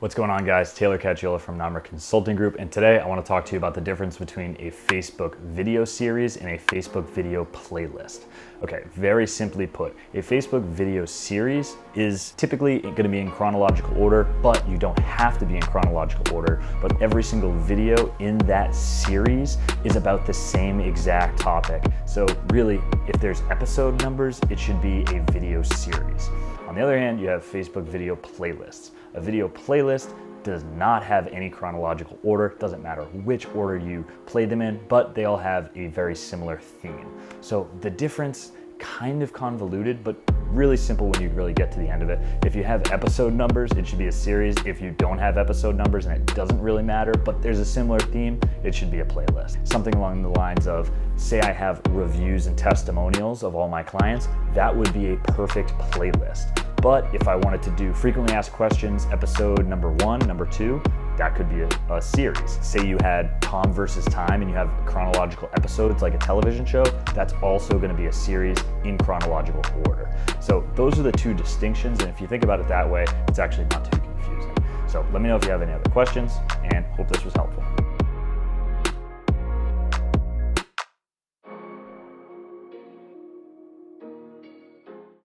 What's going on, guys? Taylor Cacciola from Namra Consulting Group, and today I want to talk to you about the difference between a Facebook video series and a Facebook video playlist. Okay, very simply put, a Facebook video series is typically going to be in chronological order, but you don't have to be in chronological order, but every single video in that series is about the same exact topic. So really, if there's episode numbers, it should be a video series. On the other hand, you have Facebook video playlists. A video playlist does not have any chronological order. Doesn't matter which order you play them in, but they all have a very similar theme. So the difference, kind of convoluted, but really simple when you really get to the end of it. If you have episode numbers, it should be a series. If you don't have episode numbers and it doesn't really matter, but there's a similar theme, it should be a playlist. Something along the lines of, say I have reviews and testimonials of all my clients, that would be a perfect playlist. But if I wanted to do frequently asked questions, episode number 1, number 2, that could be a series. Say you had Tom versus Time and you have chronological episodes like a television show, that's also going to be a series in chronological order. So those are the two distinctions, and if you think about it that way, it's actually not too confusing. So let me know if you have any other questions, and hope this was helpful.